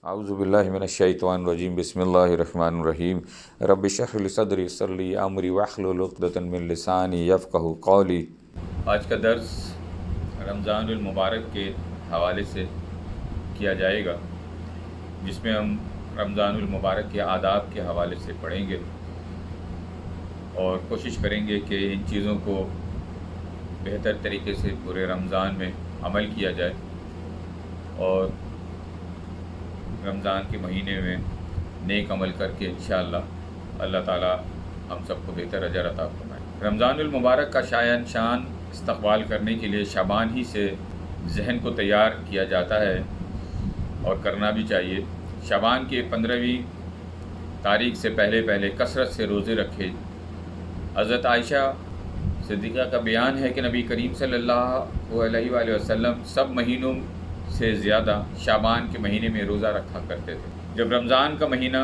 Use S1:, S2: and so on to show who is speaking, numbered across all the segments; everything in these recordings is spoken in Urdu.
S1: اعوذ باللہ من الشیطان الرجیم بسم اللہ الرحمن الرحیم رب اشرح لی صدری یسر لی امری واحلل عقدۃ من لسانی یفقہوا قولی۔ آج کا درس رمضان المبارک کے حوالے سے کیا جائے گا، جس میں ہم رمضان المبارک کے آداب کے حوالے سے پڑھیں گے اور کوشش کریں گے کہ ان چیزوں کو بہتر طریقے سے پورے رمضان میں عمل کیا جائے اور رمضان کے مہینے میں نیک عمل کر کے انشاءاللہ اللہ تعالی ہم سب کو بہتر اجر عطا فرمائے۔ رمضان المبارک کا شان استقبال کرنے کے لیے شعبان ہی سے ذہن کو تیار کیا جاتا ہے اور کرنا بھی چاہیے۔ شعبان کے 15ویں تاریخ سے پہلے کثرت سے روزے رکھے۔ حضرت عائشہ صدیقہ کا بیان ہے کہ نبی کریم صلی اللہ علیہ وآلہ وسلم سب مہینوں سے زیادہ شعبان کے مہینے میں روزہ رکھا کرتے تھے۔ جب رمضان کا مہینہ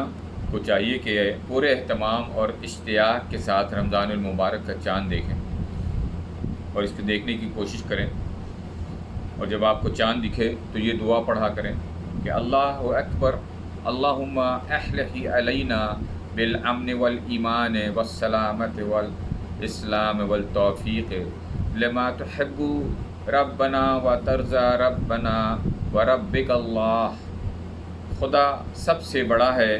S1: کو چاہیے کہ پورے اہتمام اور اشتیاق کے ساتھ رمضان المبارک کا چاند دیکھیں اور اس کو دیکھنے کی کوشش کریں، اور جب آپ کو چاند دکھے تو یہ دعا پڑھا کریں کہ اللہ اکبر اللہم احلہ علینا بالامن والایمان والسلامت والاسلام والتوفیق لما تحب ربنا و ترضا ربنا و ربک اللہ۔ خدا سب سے بڑا ہے،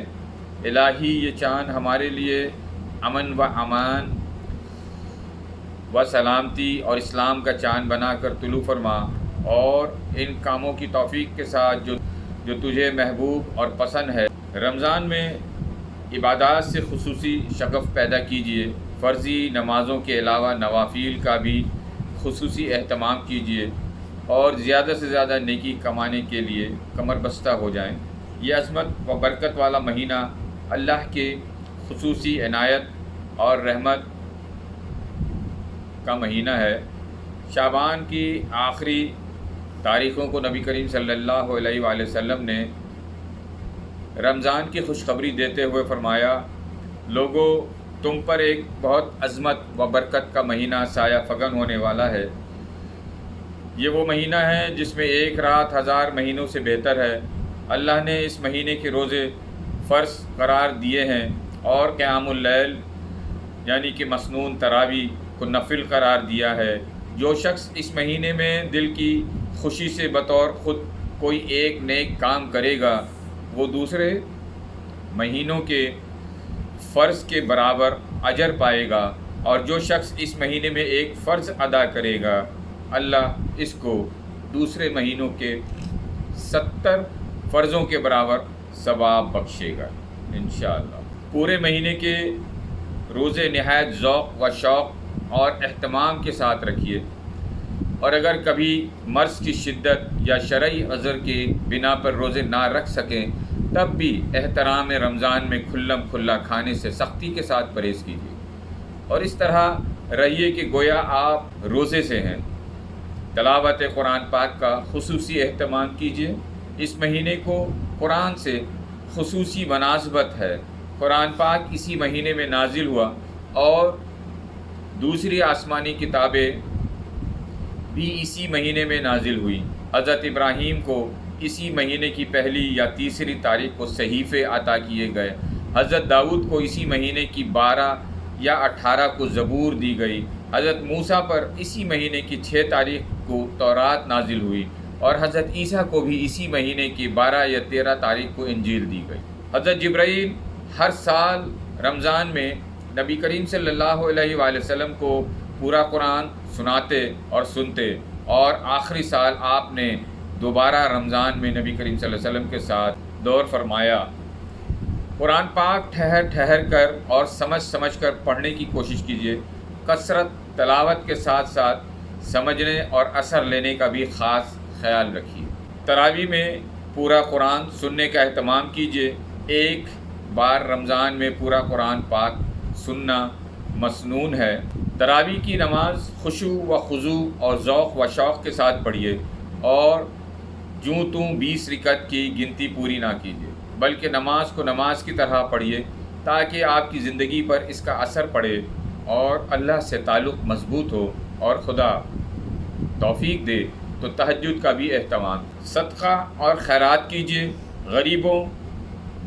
S1: الہی یہ چاند ہمارے لیے امن و امان و سلامتی اور اسلام کا چاند بنا کر طلوع فرما، اور ان کاموں کی توفیق کے ساتھ جو تجھے محبوب اور پسند ہے۔ رمضان میں عبادات سے خصوصی شغف پیدا کیجیے، فرضی نمازوں کے علاوہ نوافل کا بھی خصوصی اہتمام کیجیے اور زیادہ سے زیادہ نیکی کمانے کے لیے کمر بستہ ہو جائیں۔ یہ عظمت و برکت والا مہینہ اللہ کے خصوصی عنایت اور رحمت کا مہینہ ہے۔ شعبان کی آخری تاریخوں کو نبی کریم صلی اللہ علیہ وآلہ وسلم نے رمضان کی خوشخبری دیتے ہوئے فرمایا، لوگو تم پر ایک بہت عظمت و برکت کا مہینہ سایہ فگن ہونے والا ہے۔ یہ وہ مہینہ ہے جس میں ایک رات 1000 مہینوں سے بہتر ہے۔ اللہ نے اس مہینے کے روزے فرض قرار دیے ہیں اور قیام اللیل یعنی کہ مسنون تراویح کو نفل قرار دیا ہے۔ جو شخص اس مہینے میں دل کی خوشی سے بطور خود کوئی ایک نیک کام کرے گا، وہ دوسرے مہینوں کے فرض کے برابر اجر پائے گا، اور جو شخص اس مہینے میں ایک فرض ادا کرے گا، اللہ اس کو دوسرے مہینوں کے 70 فرضوں کے برابر ثواب بخشے گا انشاءاللہ۔ پورے مہینے کے روزے نہایت ذوق و شوق اور اہتمام کے ساتھ رکھیے، اور اگر کبھی مرض کی شدت یا شرعی عذر کی بنا پر روزے نہ رکھ سکیں تب بھی احترام رمضان میں کھلا کھانے سے سختی کے ساتھ پرہیز کیجیے، اور اس طرح رہیے کہ گویا آپ روزے سے ہیں۔ تلاوت قرآن پاک کا خصوصی اہتمام کیجیے۔ اس مہینے کو قرآن سے خصوصی مناسبت ہے۔ قرآن پاک اسی مہینے میں نازل ہوا اور دوسری آسمانی کتابیں بھی اسی مہینے میں نازل ہوئی۔ حضرت ابراہیم کو اسی مہینے کی پہلی یا تیسری تاریخ کو صحیفے عطا کیے گئے۔ حضرت داؤد کو اسی مہینے کی 12 یا 18 کو زبور دی گئی۔ حضرت موسیٰ پر اسی مہینے کی 6 تاریخ کو تورات نازل ہوئی، اور حضرت عیسیٰ کو بھی اسی مہینے کی 12 یا 13 تاریخ کو انجیل دی گئی۔ حضرت جبرائیل ہر سال رمضان میں نبی کریم صلی اللہ علیہ وآلہ وسلم کو پورا قرآن سناتے اور سنتے، اور آخری سال آپ نے دوبارہ رمضان میں نبی کریم صلی اللہ علیہ وسلم کے ساتھ دور فرمایا۔ قرآن پاک ٹھہر کر اور سمجھ کر پڑھنے کی کوشش کیجیے۔ کثرت تلاوت کے ساتھ ساتھ سمجھنے اور اثر لینے کا بھی خاص خیال رکھیے۔ تراویح میں پورا قرآن سننے کا اہتمام کیجیے۔ ایک بار رمضان میں پورا قرآن پاک سننا مسنون ہے۔ تراویح کی نماز خشوع و خضوع اور ذوق و شوق کے ساتھ پڑھیے، اور جوں توں 20 رکعت کی گنتی پوری نہ کیجیے، بلکہ نماز کو نماز کی طرح پڑھیے تاکہ آپ کی زندگی پر اس کا اثر پڑے اور اللہ سے تعلق مضبوط ہو، اور خدا توفیق دے تو تہجد کا بھی اہتمام۔ صدقہ اور خیرات کیجیے، غریبوں،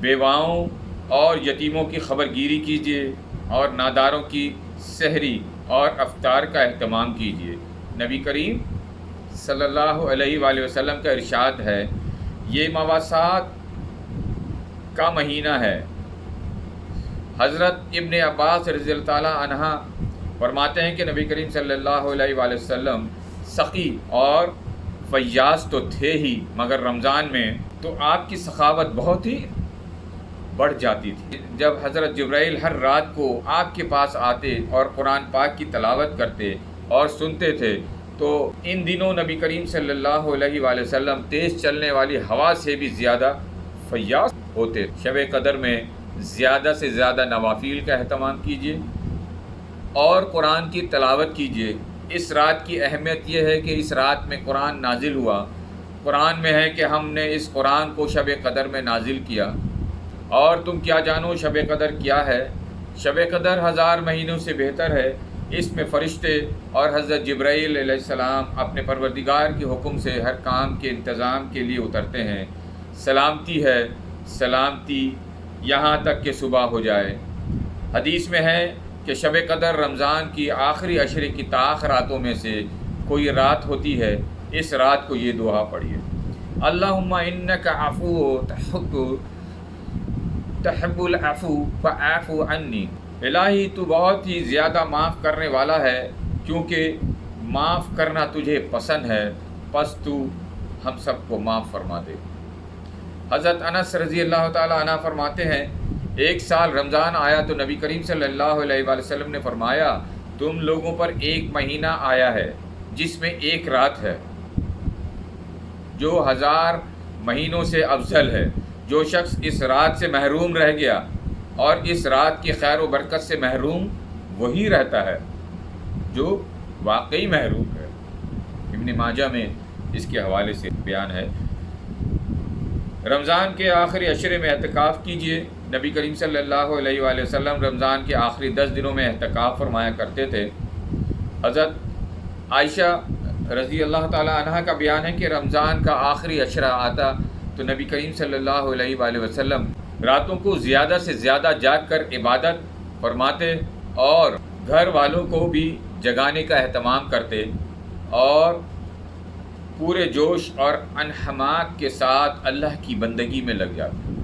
S1: بیواؤں اور یتیموں کی خبر گیری کیجیے اور ناداروں کی سحری اور افطار کا اہتمام کیجیے۔ نبی کریم صلی اللہ علیہ وآلہ وسلم کا ارشاد ہے، یہ مواسات کا مہینہ ہے۔ حضرت ابن عباس رضی اللہ تعالیٰ عنہ فرماتے ہیں کہ نبی کریم صلی اللہ علیہ وآلہ وسلم سخی اور فیاض تو تھے ہی، مگر رمضان میں تو آپ کی سخاوت بہت ہی بڑھ جاتی تھی۔ جب حضرت جبرائیل ہر رات کو آپ کے پاس آتے اور قرآن پاک کی تلاوت کرتے اور سنتے تھے تو ان دنوں نبی کریم صلی اللہ علیہ وآلہ وسلم تیز چلنے والی ہوا سے بھی زیادہ فیاض ہوتے۔ شب قدر میں زیادہ سے زیادہ نوافل کا اہتمام کیجیے اور قرآن کی تلاوت کیجیے۔ اس رات کی اہمیت یہ ہے کہ اس رات میں قرآن نازل ہوا۔ قرآن میں ہے کہ ہم نے اس قرآن کو شب قدر میں نازل کیا، اور تم کیا جانو شب قدر کیا ہے؟ شب قدر 1000 مہینوں سے بہتر ہے۔ اس میں فرشتے اور حضرت جبرائیل علیہ السلام اپنے پروردگار کے حکم سے ہر کام کے انتظام کے لیے اترتے ہیں۔ سلامتی ہے، سلامتی یہاں تک کہ صبح ہو جائے۔ حدیث میں ہے کہ شب قدر رمضان کی آخری عشرے کی تاخیر راتوں میں سے کوئی رات ہوتی ہے۔ اس رات کو یہ دعا پڑھیے، اللہم انک عفو تحب العفو فاعف عنی۔ الہی تو بہت ہی زیادہ معاف کرنے والا ہے، کیونکہ معاف کرنا تجھے پسند ہے، پس تو ہم سب کو معاف فرما دے۔ حضرت انس رضی اللہ تعالیٰ عنہ فرماتے ہیں، ایک سال رمضان آیا تو نبی کریم صلی اللہ علیہ وآلہ وسلم نے فرمایا، تم لوگوں پر ایک مہینہ آیا ہے جس میں ایک رات ہے، جو 1000 مہینوں سے افضل ہے۔ جو شخص اس رات سے محروم رہ گیا اور اس رات کی خیر و برکت سے محروم وہی رہتا ہے جو واقعی محروم ہے۔ ابن ماجہ میں اس کے حوالے سے بیان ہے۔ رمضان کے آخری عشرے میں اعتکاف کیجیے۔ نبی کریم صلی اللہ علیہ وآلہ وسلم رمضان کے آخری 10 دنوں میں اعتکاف فرمایا کرتے تھے۔ حضرت عائشہ رضی اللہ تعالیٰ عنہ کا بیان ہے کہ رمضان کا آخری عشرہ آتا تو نبی کریم صلی اللہ علیہ وآلہ وسلم راتوں کو زیادہ سے زیادہ جاگ کر عبادت فرماتے اور گھر والوں کو بھی جگانے کا اہتمام کرتے اور پورے جوش اور انہماک کے ساتھ اللہ کی بندگی میں لگ جاتے۔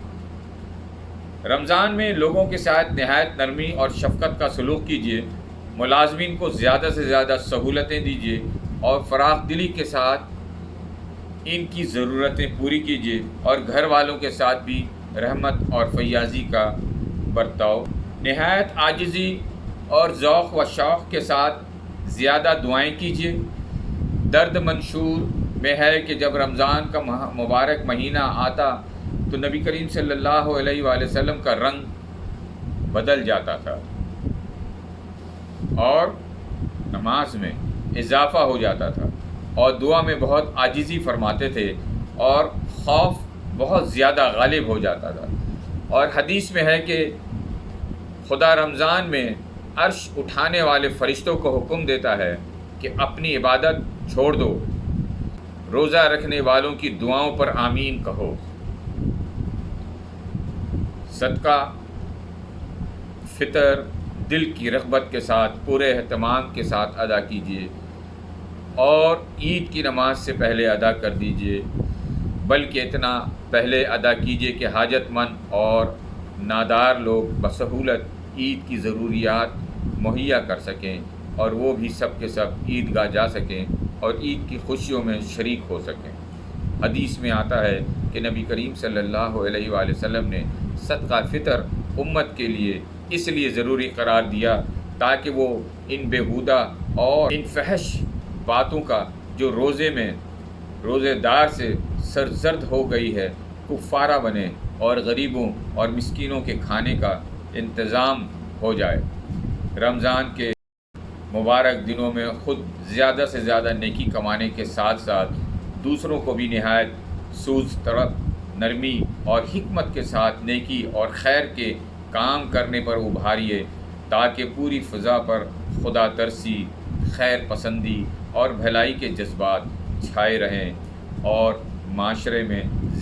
S1: رمضان میں لوگوں کے ساتھ نہایت نرمی اور شفقت کا سلوک کیجیے۔ ملازمین کو زیادہ سے زیادہ سہولتیں دیجیے اور فراخ دلی کے ساتھ ان کی ضرورتیں پوری کیجیے، اور گھر والوں کے ساتھ بھی رحمت اور فیاضی کا برتاؤ۔ نہایت عاجزی اور ذوق و شوق کے ساتھ زیادہ دعائیں کیجیے۔ درد منشور میں ہے کہ جب رمضان کا مبارک مہینہ آتا تو نبی کریم صلی اللہ علیہ وآلہ وسلم کا رنگ بدل جاتا تھا اور نماز میں اضافہ ہو جاتا تھا اور دعا میں بہت عاجزی فرماتے تھے اور خوف بہت زیادہ غالب ہو جاتا تھا۔ اور حدیث میں ہے کہ خدا رمضان میں عرش اٹھانے والے فرشتوں کو حکم دیتا ہے کہ اپنی عبادت چھوڑ دو، روزہ رکھنے والوں کی دعاؤں پر آمین کہو۔ صدقہ فطر دل کی رغبت کے ساتھ پورے اہتمام کے ساتھ ادا کیجیے اور عید کی نماز سے پہلے ادا کر دیجیے، بلکہ اتنا پہلے ادا کیجیے کہ حاجت مند اور نادار لوگ بسہولت عید کی ضروریات مہیا کر سکیں اور وہ بھی سب کے سب عیدگاہ جا سکیں اور عید کی خوشیوں میں شریک ہو سکیں۔ حدیث میں آتا ہے کہ نبی کریم صلی اللہ علیہ وآلہ وسلم نے صدقہ فطر امت کے لیے اس لیے ضروری قرار دیا تاکہ وہ ان بیہودہ اور ان فحش باتوں کا جو روزے دار سے سرزد ہو گئی ہے کفارہ بنے اور غریبوں اور مسکینوں کے کھانے کا انتظام ہو جائے۔ رمضان کے مبارک دنوں میں خود زیادہ سے زیادہ نیکی کمانے کے ساتھ ساتھ دوسروں کو بھی نہایت سوز طرب، نرمی اور حکمت کے ساتھ نیکی اور خیر کے کام کرنے پر ابھاریے تاکہ پوری فضا پر خدا ترسی، خیر پسندی اور بھلائی کے جذبات چھائے رہیں اور معاشرے میں